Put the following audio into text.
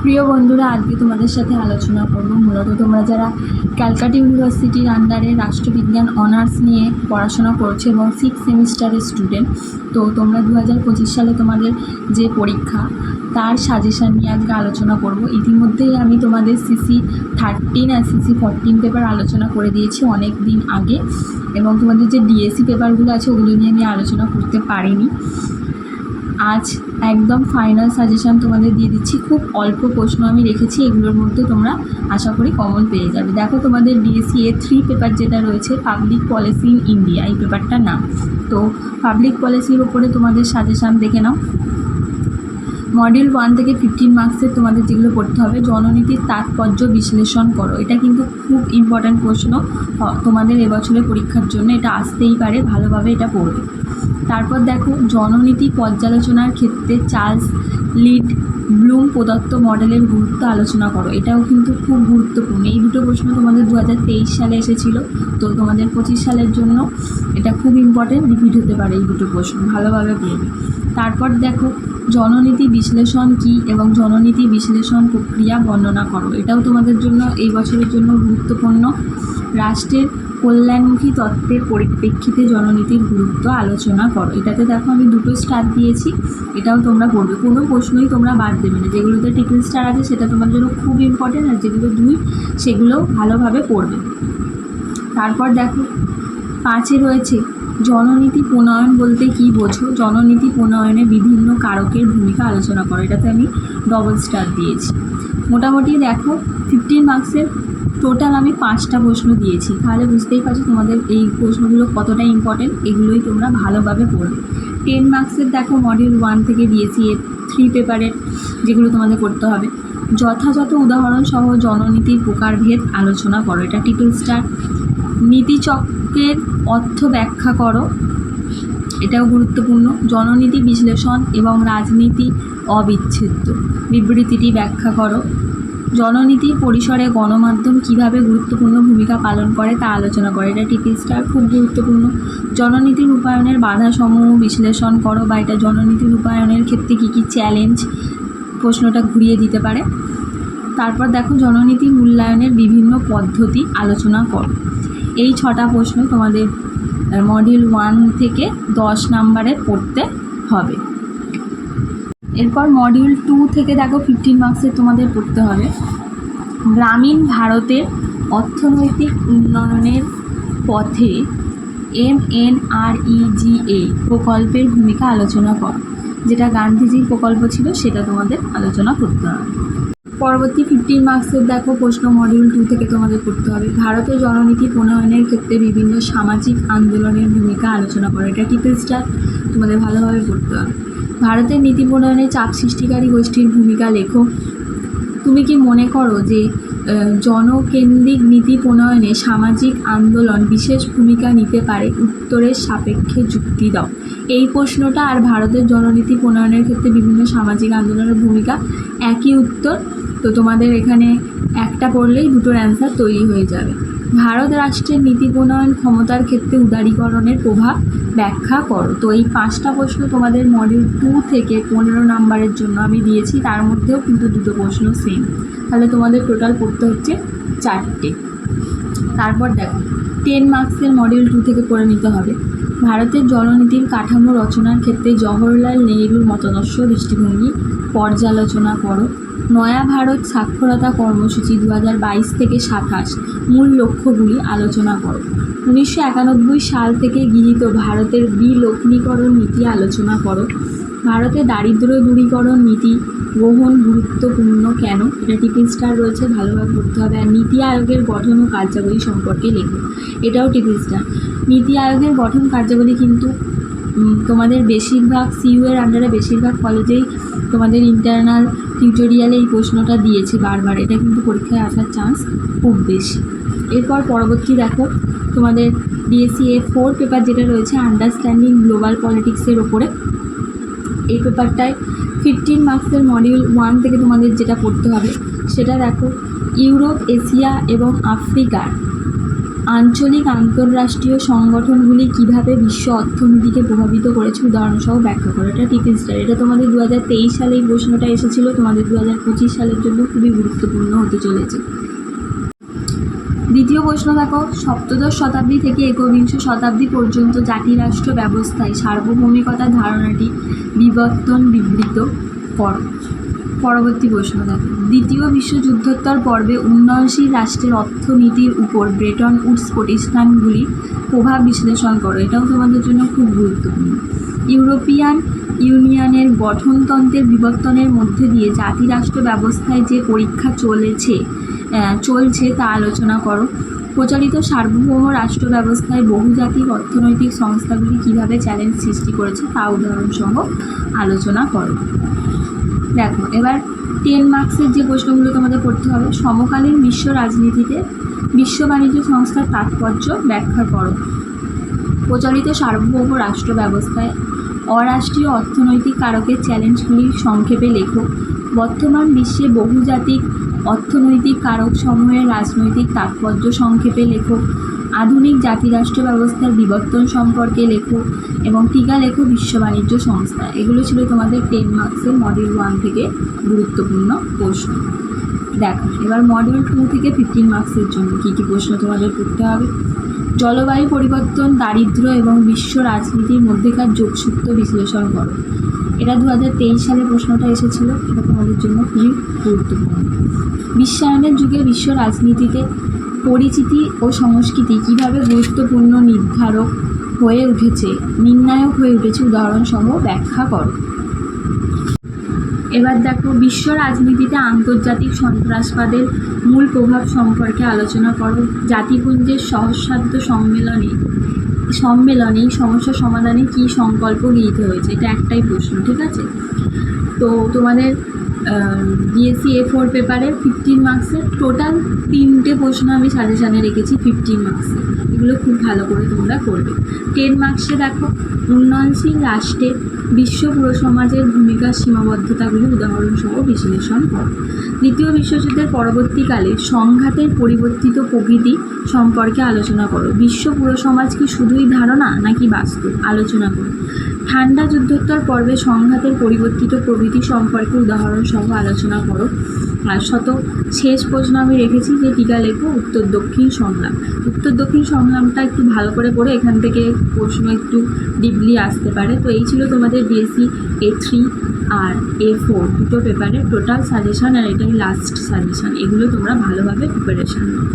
প্রিয় বন্ধুরা, আজকে তোমাদের সাথে আলোচনা করব মূলত তোমরা যারা ক্যালকাটা ইউনিভার্সিটির আন্ডারে রাষ্ট্রবিজ্ঞান অনার্স নিয়ে পড়াশোনা করছো এবং 6 সেমিস্টারের স্টুডেন্ট। তো তোমরা 2025 সালে তোমাদের যে পরীক্ষা তার সাজেশান নিয়ে আজকে আলোচনা করব। ইতিমধ্যেই আমি তোমাদের সিসি 13 আর সিসি 14 পেপার আলোচনা করে দিয়েছি অনেক দিন আগে, এবং তোমাদের যে ডিএসসি পেপারগুলো আছে ওগুলো নিয়ে আমি আলোচনা করতে পারিনি। আজ একদম ফাইনাল সাজেশান তোমাদের দিয়ে দিচ্ছি। খুব অল্প প্রশ্ন আমি রেখেছি, এগুলোর মধ্যে তোমরা আশা করি কমন পেয়ে যাবে। দেখো, তোমাদের ডিএসসি A3 পেপার যেটা রয়েছে পাবলিক পলিসি ইন ইন্ডিয়া, এই পেপারটার নাম। তো পাবলিক পলিসির ওপরে তোমাদের সাজেশান দেখে নাও। মডিউল 1 থেকে 15 মার্কসের তোমাদের যেগুলো পড়তে হবে, জননীতির তাৎপর্য বিশ্লেষণ করো। এটা কিন্তু খুব ইম্পর্ট্যান্ট প্রশ্ন তোমাদের এবছরের পরীক্ষার জন্য, এটা আসতেই পারে, ভালোভাবে এটা পড়বে। তারপর দেখো, জননীতি পর্যালোচনার ক্ষেত্রে চার্লস লিড ব্লুম প্রদত্ত মডেলের গুরুত্ব আলোচনা করো। এটাও কিন্তু খুব গুরুত্বপূর্ণ। এই দুটো প্রশ্ন তোমাদের 2023 সালে এসেছিল, তো তোমাদের 25 সালের জন্য এটা খুব ইম্পর্টেন্ট, রিপিট হতে পারে এই দুটো প্রশ্ন, ভালোভাবে পড়বে। তারপর দেখো, জননীতি বিশ্লেষণ কী এবং জননীতি বিশ্লেষণ প্রক্রিয়া বর্ণনা করো। এটাও তোমাদের জন্য এই বছরের জন্য গুরুত্বপূর্ণ। রাষ্ট্রের কল্যাণমুখী তত্ত্বের পরিপ্রেক্ষিতে জননীতির গুরুত্ব আলোচনা করো। এটাতে দেখো আমি 2 স্টার দিয়েছি, এটাও তোমরা পড়বে। কোনো প্রশ্নই তোমরা বাদ দেবে না। যেগুলোতে ট্রিপল স্টার আছে সেটা তোমার জন্য খুব ইম্পর্টেন্ট, আর যেগুলো 2 সেগুলো ভালোভাবে পড়বে। তারপর দেখো, 5-এ রয়েছে জননীতি প্রণয়ন বলতে কী বোঝো। জননীতি প্রণয়নে বিভিন্ন কারকের ভূমিকা আলোচনা করো। এটাতে আমি ডবল স্টার দিয়েছি। মোটামুটি দেখো 15 মার্কসের টোটাল আমি 5টা প্রশ্ন দিয়েছি, তাহলে বুঝতেই পারছো তোমাদের এই প্রশ্নগুলো কতটা ইম্পর্টেন্ট। এগুলোই তোমরা ভালোভাবে পড়বে। 10 মার্কসের দেখো, মডিউল 1 থেকে দিয়েছি A3 পেপারের যেগুলো তোমাদের করতে হবে। যথাযথ উদাহরণ সহ জননীতির প্রকারভেদ আলোচনা করো। এটা ট্রিপল স্টার। নীতিচক্রের অর্থ ব্যাখ্যা করো। এটাও গুরুত্বপূর্ণ। জননীতি বিশ্লেষণ এবং রাজনীতি অবিচ্ছেদ্য, বিবৃতিটি ব্যাখ্যা করো। জননীতির পরিসরে গণমাধ্যম কীভাবে গুরুত্বপূর্ণ ভূমিকা পালন করে তা আলোচনা করে। এটা ট্রিপল স্টার, খুব গুরুত্বপূর্ণ। জননীতি রূপায়ণের বাধাসমূহ বিশ্লেষণ করো, বা এটা জননীতি রূপায়ণের ক্ষেত্রে কী কী চ্যালেঞ্জ, প্রশ্নটা ঘুরিয়ে দিতে পারে। তারপর দেখো, জননীতি মূল্যায়নের বিভিন্ন পদ্ধতি আলোচনা করো। এই 6টা প্রশ্ন তোমাদের মডিউল 1 থেকে 10 নম্বরে পড়তে হবে। এরপর মডিউল 2 থেকে দেখো 15 মার্কসের তোমাদের পড়তে হবে গ্রামীণ ভারতের অর্থনৈতিক উন্নয়নের পথে MNREGA প্রকল্পের ভূমিকা আলোচনা করো। যেটা গান্ধীজির প্রকল্প ছিল সেটা তোমাদের আলোচনা করতে হবে। পরবর্তী 15 মার্কসের দেখো প্রশ্ন মডিউল 2 থেকে তোমাদের করতে হবে ভারতের জননীতি প্রণয়নের ক্ষেত্রে বিভিন্ন সামাজিক আন্দোলনের ভূমিকা আলোচনা করো। এটা ট্রিপল স্টার, তোমাদের ভালোভাবে পড়তে হবে। ভারতের নীতি প্রণয়নে চাপ সৃষ্টিকারী গোষ্ঠীর ভূমিকা লেখো। তুমি কি মনে করো যে জনকেন্দ্রিক নীতি প্রণয়নে সামাজিক আন্দোলন বিশেষ ভূমিকা নিতে পারে? উত্তরের সাপেক্ষে যুক্তি দাও। এই প্রশ্নটা আর ভারতের জননীতি প্রণয়নের ক্ষেত্রে বিভিন্ন সামাজিক আন্দোলনের ভূমিকা একই উত্তর, তো তোমাদের এখানে একটা পড়লেই দুটোর অ্যান্সার তৈরি হয়ে যাবে। ভারত রাষ্ট্রের নীতি প্রণয়ন ক্ষমতার ক্ষেত্রে উদারীকরণের প্রভাব ব্যাখ্যা করো। তো এই 5টা প্রশ্ন তোমাদের মডিউল 2 থেকে 15 নম্বরের জন্য আমি দিয়েছি, তার মধ্যেও কিন্তু 2 প্রশ্ন সেম, তাহলে তোমাদের টোটাল পড়তে হচ্ছে 4টে। তারপর দেখো 10 মার্কসের মডিউল 2 থেকে পড়ে নিতে হবে ভারতের জননীতির কাঠামো রচনার ক্ষেত্রে জওহরলাল নেহরুর মতাদর্শ দৃষ্টিভঙ্গি পর্যালোচনা করো। নয়া ভারত সাক্ষরতা কর্মসূচি 2022 থেকে 27 মূল লক্ষ্যগুলি আলোচনা করো। 1991 সাল থেকে গৃহীত ভারতের বিলগ্নীকরণ নীতি আলোচনা করো। ভারতে দারিদ্র্য দূরীকরণ নীতি গ্রহণ গুরুত্বপূর্ণ কেন? এটা ট্রিপল স্টার রয়েছে, ভালোভাবে পড়তে হবে। আর নীতি আয়োগের গঠন ও কার্যাবলী সম্পর্কে লেখো। এটাও ট্রিপল স্টার। নীতি আয়োগের গঠন কার্যাবলী কিন্তু তোমাদের বেশিরভাগ CU এর আন্ডারে বেশিরভাগ কলেজেই তোমাদের ইন্টারনাল টিউটোরিয়ালে এই প্রশ্নটা দিয়েছে বারবার, এটা কিন্তু পরীক্ষায় আসার চান্স খুব বেশি। এরপর পরবর্তী দেখো, তোমাদের ডিএসসি A4 পেপার যেটা রয়েছে আন্ডারস্ট্যান্ডিং গ্লোবাল পলিটিক্সের ওপরে। এই পেপারটায় 15 মার্কসের মডিউল 1 থেকে তোমাদের যেটা পড়তে হবে সেটা দেখো, ইউরোপ, এশিয়া এবং আফ্রিকার আঞ্চলিক আন্তঃরাষ্ট্রীয় সংগঠনগুলি কিভাবে বিশ্ব অর্থনীতিকে প্রভাবিত করেছে উদাহরণসহ ব্যাখ্যা করো। এটা টিফিন স্টার, এটা তোমাদের 2023 সালে এই প্রশ্নটা এসেছিলো, তোমাদের 2025 সালের জন্য খুবই গুরুত্বপূর্ণ হতে চলেছে। দ্বিতীয় প্রশ্ন দেখো, সপ্তদশ শতাব্দী থেকে একবিংশ শতাব্দী পর্যন্ত জাতিরাষ্ট্র ব্যবস্থায় সার্বভৌমিকতার ধারণাটি বিবৃত করো। পরবর্তী প্রশ্ন দেখো, দ্বিতীয় বিশ্বযুদ্ধোত্তর পর্বে উন্নয়নশীল রাষ্ট্রের অর্থনীতির উপর ব্রেটন উডস প্রতিষ্ঠানগুলির প্রভাব বিশ্লেষণ করো। এটাও তোমাদের জন্য খুব গুরুত্বপূর্ণ। ইউরোপিয়ান ইউনিয়নের গঠনতন্ত্রের বিবর্তনের মধ্যে দিয়ে জাতিরাষ্ট্র ব্যবস্থায় যে পরীক্ষা চলছে তা আলোচনা করো। প্রচলিত সার্বভৌম রাষ্ট্র ব্যবস্থায় বহুজাতিক অর্থনৈতিক সংস্থাগুলি কীভাবে চ্যালেঞ্জ সৃষ্টি করেছে তা উদাহরণসহ আলোচনা করো। দেখো এবার 10 মার্কসের যে প্রশ্নগুলো তোমাদের পড়তে হবে। সমকালীন বিশ্ব রাজনীতিতে বিশ্ব বাণিজ্য সংস্থার তাৎপর্য ব্যাখ্যা করো। প্রচলিত সার্বভৌম রাষ্ট্র ব্যবস্থায় অরাষ্ট্রীয় অর্থনৈতিক কারকের চ্যালেঞ্জগুলি সংক্ষেপে লেখো। বর্তমান বিশ্বে বহুজাতিক অর্থনৈতিক কারকসমূহের রাজনৈতিক তাৎপর্য সংক্ষেপে লেখো। আধুনিক জাতিরাষ্ট্র ব্যবস্থার বিবর্তন সম্পর্কে লেখো এবং টিকা লেখো বিশ্ব বাণিজ্য সংস্থা। এগুলো ছিল তোমাদের 10 মার্কসের মডিউল 1 থেকে গুরুত্বপূর্ণ প্রশ্ন। দেখো এবার মডিউল 2 থেকে 15 মার্কসের জন্য কী কী প্রশ্ন তোমাদের পড়তে হবে। জলবায়ু পরিবর্তন, দারিদ্র্য এবং বিশ্ব রাজনীতির মধ্যেকার যোগসূত্র বিশ্লেষণ করো। এটা 2023 সালে প্রশ্নটা এসেছিল, এটা তোমাদের জন্য খুবই গুরুত্বপূর্ণ। বিশ্বায়নের যুগে বিশ্ব রাজনীতিতে পরিচিতি ও সংস্কৃতি কীভাবে গুরুত্বপূর্ণ নির্ণায়ক হয়ে উঠেছে উদাহরণসহ ব্যাখ্যা করো। এবার দেখো, বিশ্ব রাজনীতিতে আন্তর্জাতিক সন্ত্রাসবাদের মূল প্রভাব সম্পর্কে আলোচনা করো। জাতিপুঞ্জের সহস্রাব্দ সম্মেলনে সমস্যা সমাধানে কী সংকল্প গৃহীত হয়েছে, এটা একটাই প্রশ্ন, ঠিক আছে। তো তোমাদের বিএসসি A4 পেপারে 15 মার্কসের টোটাল 3টে প্রশ্ন আমি সাজেশানে রেখেছি 15 মার্কসে। এগুলো খুব ভালো করে তোমরা করবে। 10 মার্কসে দেখো, উন্নয়নশীল রাষ্ট্রে বিশ্ব পুরসমাজের ভূমিকার সীমাবদ্ধতাগুলি উদাহরণসহ বিশ্লেষণ করো। দ্বিতীয় বিশ্বযুদ্ধের পরবর্তীকালে সংঘাতের পরিবর্তিত প্রকৃতি সম্পর্কে আলোচনা করো। বিশ্ব পুরসমাজ কি শুধুই ধারণা নাকি বাস্তব, আলোচনা করো। ঠান্ডা যুদ্ধোত্তর পর্বে সংঘাতের পরিবর্তিত প্রকৃতি সম্পর্কে উদাহরণসহ আলোচনা করো। আর শেষ প্রশ্ন আমি রেখেছি যে টিকা লেখো উত্তর দক্ষিণ সংগ্রাম। উত্তর দক্ষিণ সংগ্রামটা একটু ভালো করে পড়ে, এখান থেকে প্রশ্ন একটু ডিপলি আসতে পারে। তো এই ছিল তোমাদের বিএসসি A3 আর A4 দুটো পেপারের টোটাল সাজেশন, আর এটাই লাস্ট সাজেশন। এগুলো তোমরা ভালোভাবে প্রিপারেশান নাও।